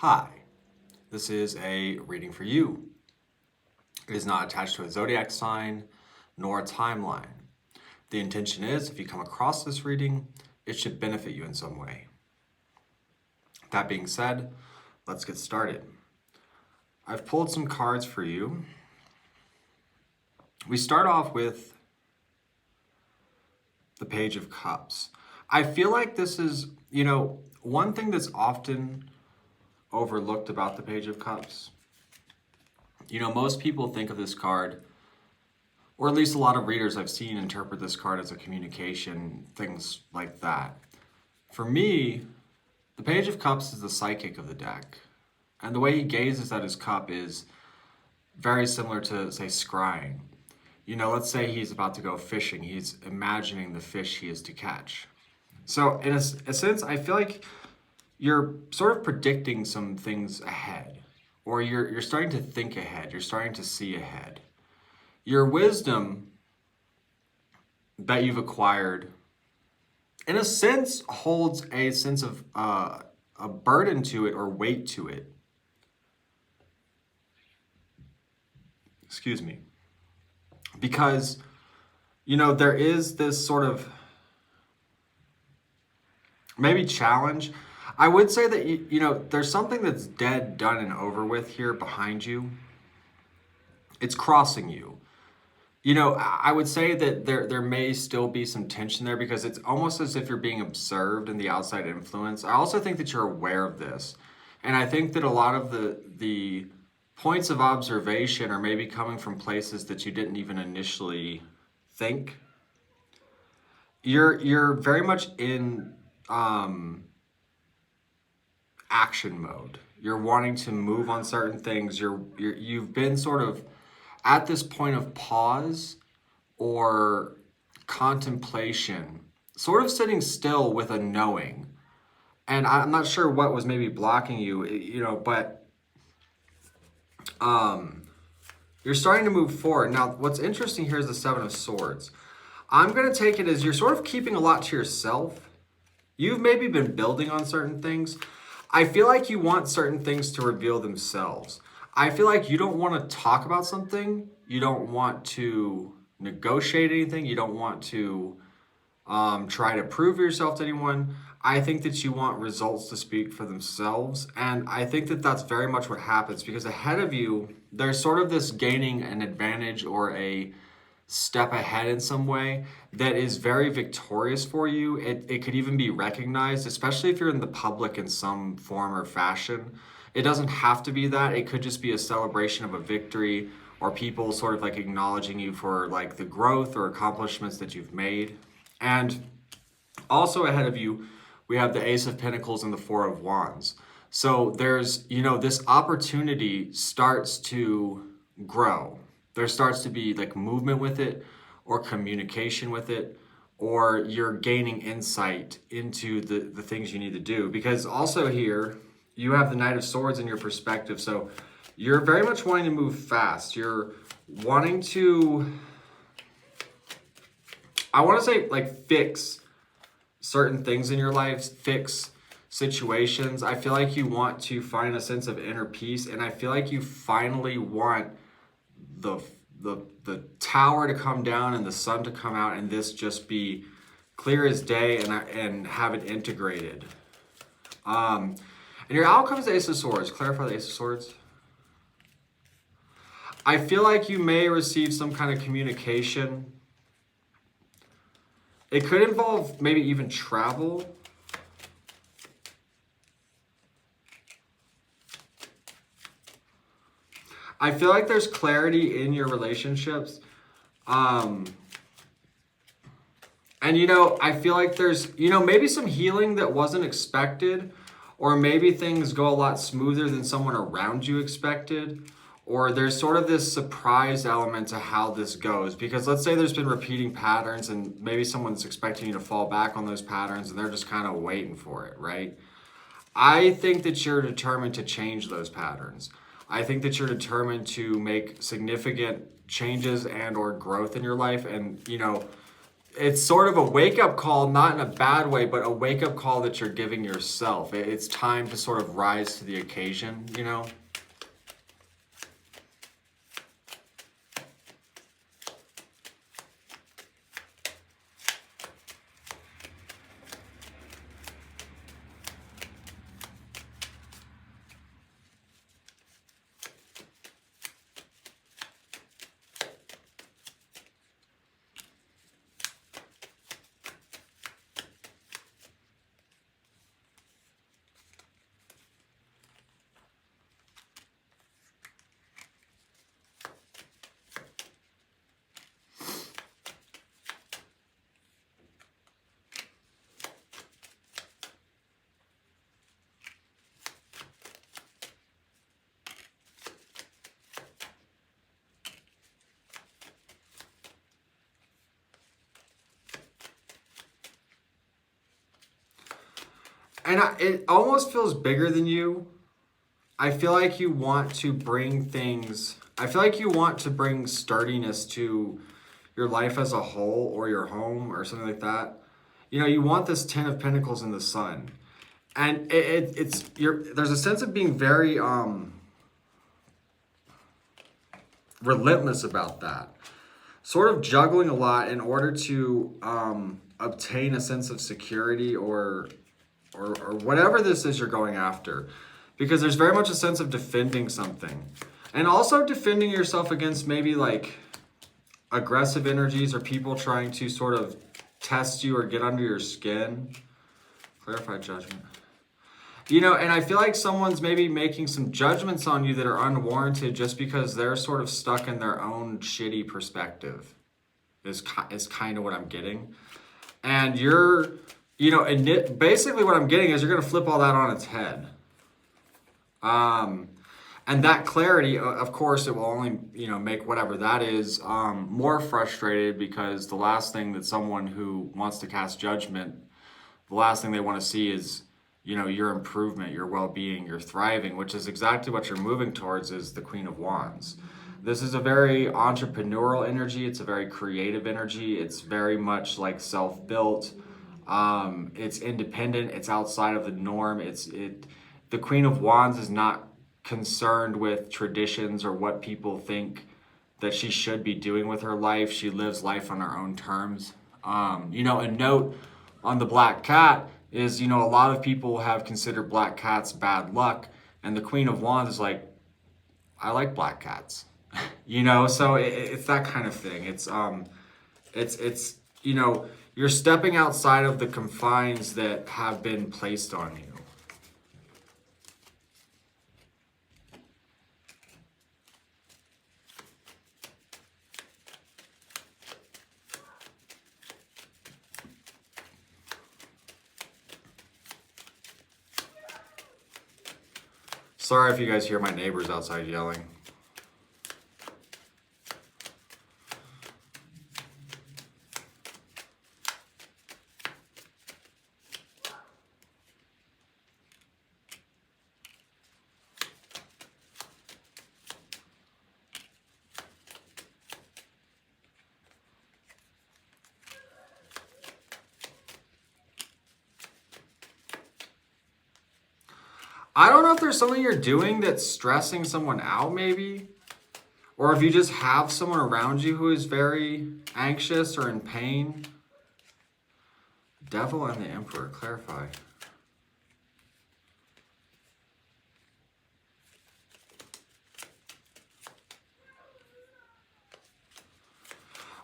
Hi, this is a reading for you. It is not attached to a zodiac sign nor a timeline. The intention is, if you come across this reading, it should benefit you in some way. That being said, let's get started. I've pulled some cards for you. We start off with the Page of Cups. I feel like this is, one thing that's often overlooked about the Page of Cups. Most people think of this card, or at least a lot of readers I've seen interpret this card as a communication, things like that. For me, the Page of Cups is the psychic of the deck. And the way he gazes at his cup is very similar to, say, scrying. Let's say he's about to go fishing. He's imagining the fish he is to catch. So in a sense, I feel like you're sort of predicting some things ahead, or you're starting to think ahead. You're starting to see ahead. Your wisdom that you've acquired, in a sense, holds a sense of a burden to it or weight to it. Excuse me. Because, there is this sort of maybe challenge. I would say that, there's something that's dead, done, and over with here behind you. It's crossing you. I would say that there may still be some tension there because it's almost as if you're being observed in the outside influence. I also think that you're aware of this. And I think that a lot of the points of observation are maybe coming from places that you didn't even initially think. You're very much in action mode. You're wanting to move on certain things. You've been sort of at this point of pause or contemplation, sort of sitting still with a knowing. And I'm not sure what was maybe blocking you, but you're starting to move forward. Now, what's interesting here is the Seven of Swords. I'm going to take it as you're sort of keeping a lot to yourself. You've maybe been building on certain things. I feel like you want certain things to reveal themselves. I feel like you don't want to talk about something. You don't want to negotiate anything. You don't want to try to prove yourself to anyone. I think that you want results to speak for themselves. And I think that that's very much what happens because ahead of you, there's sort of this gaining an advantage or a step ahead in some way that is very victorious for you. It could even be recognized, especially if you're in the public in some form or fashion. It doesn't have to be that. It could just be a celebration of a victory or people sort of like acknowledging you for like the growth or accomplishments that you've made. And also ahead of you, we have the Ace of Pentacles and the Four of Wands. So there's, this opportunity starts to grow. There starts to be like movement with it or communication with it, or you're gaining insight into the things you need to do. Because also here, you have the Knight of Swords in your perspective. So you're very much wanting to move fast. You're wanting to, I want to say like fix certain things in your life, fix situations. I feel like you want to find a sense of inner peace. And I feel like you finally want the tower to come down and the sun to come out and this just be clear as day and have it integrated. And your outcome is the Ace of Swords. Clarify the Ace of Swords. I feel like you may receive some kind of communication. It could involve maybe even travel. I feel like there's clarity in your relationships. And, I feel like there's, maybe some healing that wasn't expected, or maybe things go a lot smoother than someone around you expected, or there's sort of this surprise element to how this goes. Because let's say there's been repeating patterns and maybe someone's expecting you to fall back on those patterns and they're just kind of waiting for it, right? I think that you're determined to change those patterns. I think that you're determined to make significant changes and or growth in your life. And, it's sort of a wake-up call, not in a bad way, but a wake-up call that you're giving yourself. It's time to sort of rise to the occasion, you know? And it almost feels bigger than you. I feel like you want to bring things, I feel like you want to bring sturdiness to your life as a whole, or your home or something like that. You know, you want this 10 of Pentacles in the sun. And there's a sense of being very relentless about that. Sort of juggling a lot in order to obtain a sense of security or whatever this is you're going after. Because there's very much a sense of defending something. And also defending yourself against maybe like aggressive energies or people trying to sort of test you or get under your skin. Clarify judgment. You know, and I feel like someone's maybe making some judgments on you that are unwarranted just because they're sort of stuck in their own shitty perspective is kind of what I'm getting. And you're, you know, and basically what I'm getting is you're going to flip all that on its head. And that clarity, of course, it will only, you know, make whatever that is more frustrated, because the last thing that someone who wants to cast judgment, the last thing they want to see is, you know, your improvement, your well-being, your thriving, which is exactly what you're moving towards, is the Queen of Wands. This is a very entrepreneurial energy. It's a very creative energy. It's very much like self-built. It's independent. It's outside of the norm. The Queen of Wands is not concerned with traditions or what people think that she should be doing with her life. She lives life on her own terms. You know, a note on the black cat is, you know, a lot of people have considered black cats bad luck, and the Queen of Wands is like, I like black cats. You know, so it's that kind of thing. It's you know, you're stepping outside of the confines that have been placed on you. Sorry if you guys hear my neighbors outside yelling. I don't know if there's something you're doing that's stressing someone out, maybe. Or if you just have someone around you who is very anxious or in pain. Devil and the Emperor, clarify.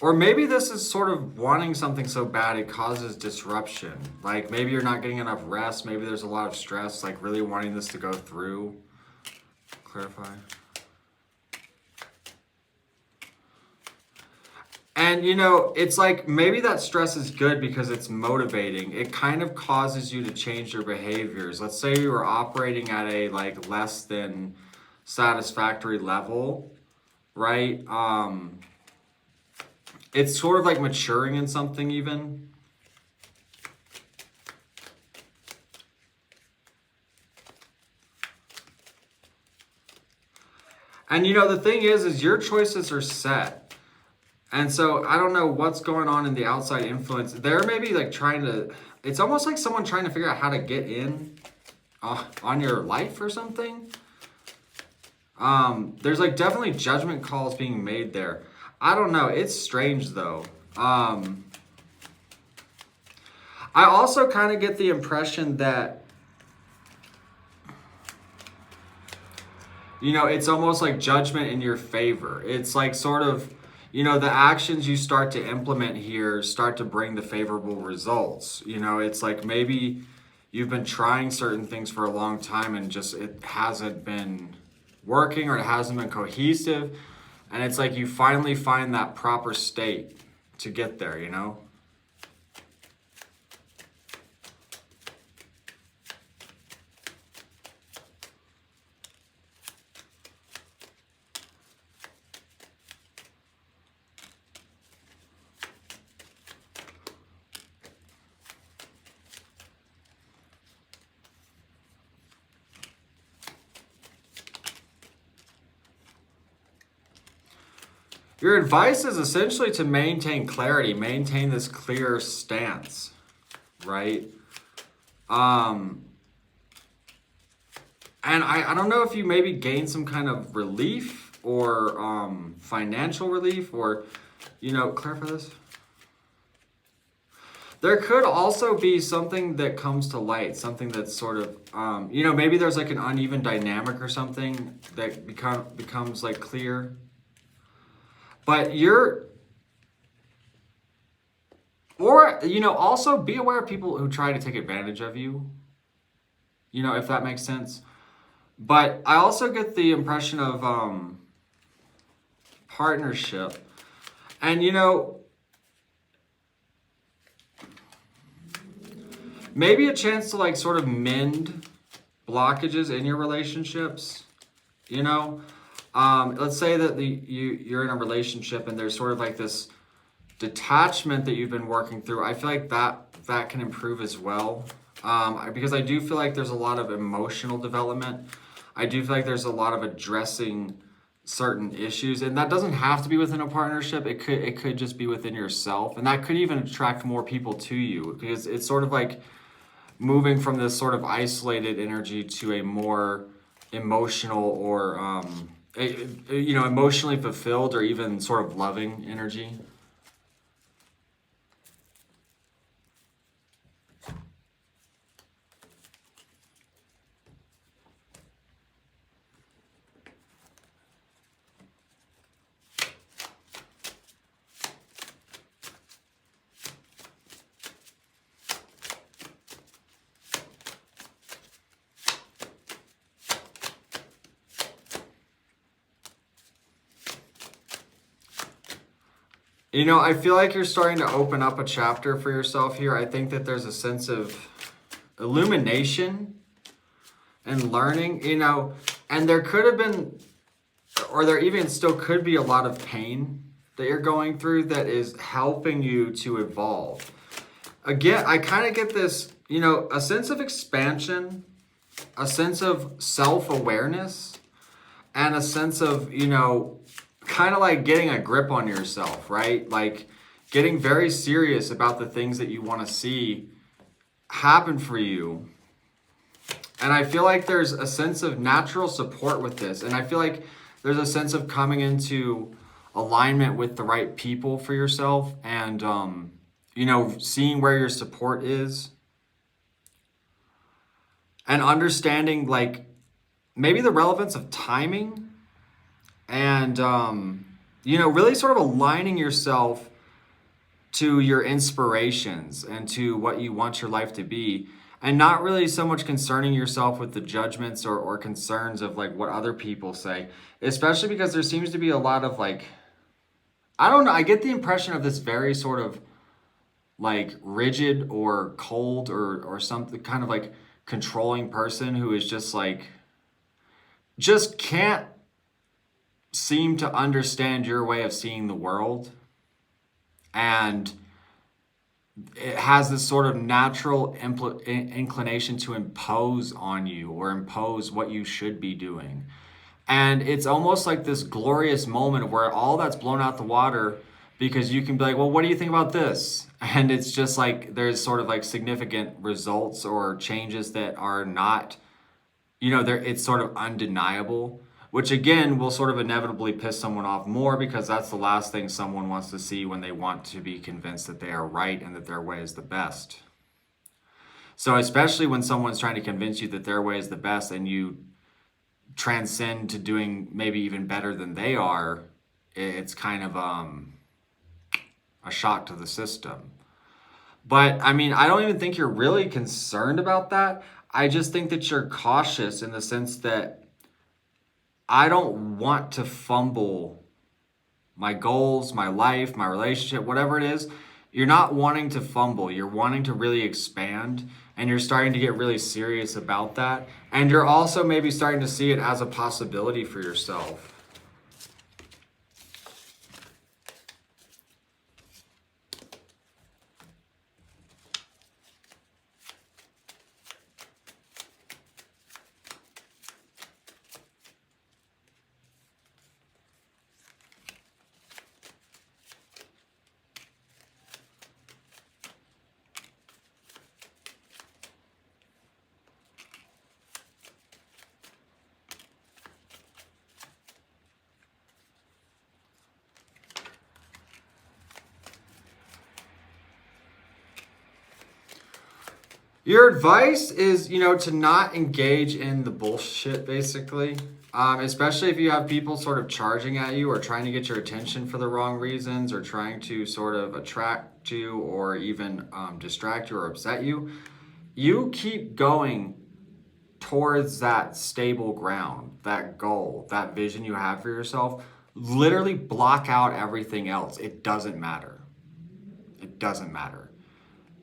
Or maybe this is sort of wanting something so bad it causes disruption. Like maybe you're not getting enough rest. Maybe there's a lot of stress, like really wanting this to go through. Clarify. And you know, it's like maybe that stress is good because it's motivating. It kind of causes you to change your behaviors. Let's say you were operating at a like less than satisfactory level, right? It's sort of like maturing in something even. And you know, the thing is your choices are set. And so I don't know what's going on in the outside influence. They're maybe like trying to, it's almost like someone trying to figure out how to get in on your life or something. There's like definitely judgment calls being made there. I don't know. It's strange though. I also kind of get the impression that, you know, it's almost like judgment in your favor. It's like sort of, you know, the actions you start to implement here start to bring the favorable results. You know, it's like maybe you've been trying certain things for a long time and just it hasn't been working or it hasn't been cohesive. And it's like you finally find that proper state to get there, you know? Your advice is essentially to maintain clarity, maintain this clear stance, right? And I don't know if you maybe gain some kind of relief or financial relief or, you know, clarify this. There could also be something that comes to light, something that's sort of, you know, maybe there's like an uneven dynamic or something that becomes like clear. But or, you know, also be aware of people who try to take advantage of you, you know, if that makes sense. But I also get the impression of partnership. And, you know, maybe a chance to like sort of mend blockages in your relationships, you know. Let's say that you're in a relationship and there's sort of like this detachment that you've been working through. I feel like that can improve as well. Because I do feel like there's a lot of emotional development. I do feel like there's a lot of addressing certain issues, and that doesn't have to be within a partnership. It could just be within yourself, and that could even attract more people to you, because it's sort of like moving from this sort of isolated energy to a more emotional or you know, emotionally fulfilled or even sort of loving energy. You know, I feel like you're starting to open up a chapter for yourself here. I think that there's a sense of illumination and learning, you know, and there could have been, or there even still could be a lot of pain that you're going through that is helping you to evolve. Again, I kind of get this, you know, a sense of expansion, a sense of self-awareness, and a sense of, you know, kind of like getting a grip on yourself, right? Like getting very serious about the things that you want to see happen for you. And I feel like there's a sense of natural support with this. And I feel like there's a sense of coming into alignment with the right people for yourself and, you know, seeing where your support is and understanding like maybe the relevance of timing. And, you know, really sort of aligning yourself to your inspirations and to what you want your life to be. And not really so much concerning yourself with the judgments or concerns of like what other people say. Especially because there seems to be a lot of like, I don't know, I get the impression of this very sort of like rigid or cold or something kind of like controlling person who is just like, just can't seem to understand your way of seeing the world, and it has this sort of natural inclination to impose on you or impose what you should be doing. And it's almost like this glorious moment where all that's blown out the water because you can be like, well, what do you think about this? And it's just like there's sort of like significant results or changes that are not, you know, it's sort of undeniable, which again will sort of inevitably piss someone off more, because that's the last thing someone wants to see when they want to be convinced that they are right and that their way is the best. So especially when someone's trying to convince you that their way is the best and you transcend to doing maybe even better than they are, it's kind of a shock to the system. But I mean, I don't even think you're really concerned about that. I just think that you're cautious in the sense that I don't want to fumble my goals, my life, my relationship, whatever it is. You're not wanting to fumble. You're wanting to really expand, and you're starting to get really serious about that. And you're also maybe starting to see it as a possibility for yourself. Your advice is, you know, to not engage in the bullshit, basically. Especially if you have people sort of charging at you or trying to get your attention for the wrong reasons, or trying to sort of attract you or even distract you or upset you. You keep going towards that stable ground, that goal, that vision you have for yourself. Literally block out everything else. It doesn't matter. It doesn't matter.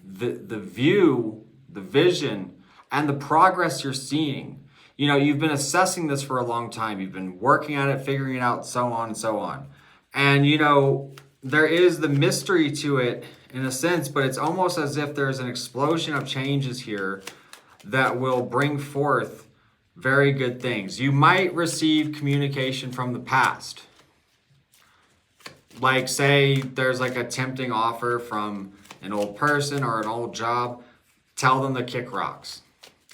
The view, the vision, and the progress you're seeing. You know, you've been assessing this for a long time. You've been working at it, figuring it out, so on and so on. And, you know, there is the mystery to it in a sense, but it's almost as if there's an explosion of changes here that will bring forth very good things. You might receive communication from the past. Like, say there's like a tempting offer from an old person or an old job. Tell them to kick rocks.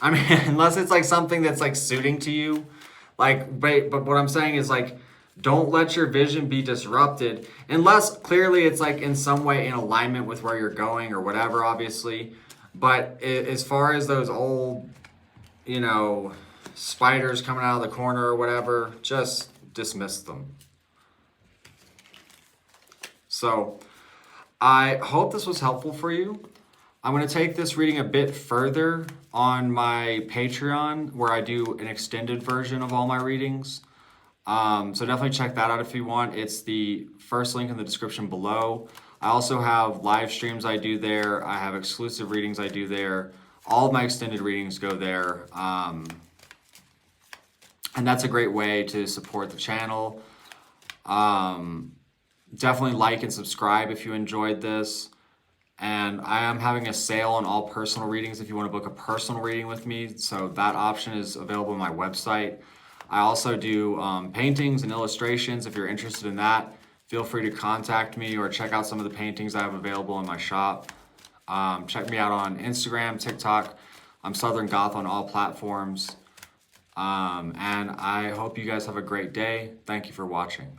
I mean, unless it's like something that's like suiting to you. Like, but what I'm saying is like, don't let your vision be disrupted unless clearly it's like in some way in alignment with where you're going or whatever, obviously. But as far as those old, you know, spiders coming out of the corner or whatever, just dismiss them. So I hope this was helpful for you. I'm going to take this reading a bit further on my Patreon, where I do an extended version of all my readings. So definitely check that out if you want. It's the first link in the description below. I also have live streams I do there. I have exclusive readings I do there. All of my extended readings go there. And that's a great way to support the channel. Definitely like and subscribe if you enjoyed this. And I am having a sale on all personal readings if you want to book a personal reading with me. So that option is available on my website. I also do paintings and illustrations. If you're interested in that, feel free to contact me or check out some of the paintings I have available in my shop. Check me out on Instagram, TikTok. I'm Southern Goth on all platforms. And I hope you guys have a great day. Thank you for watching.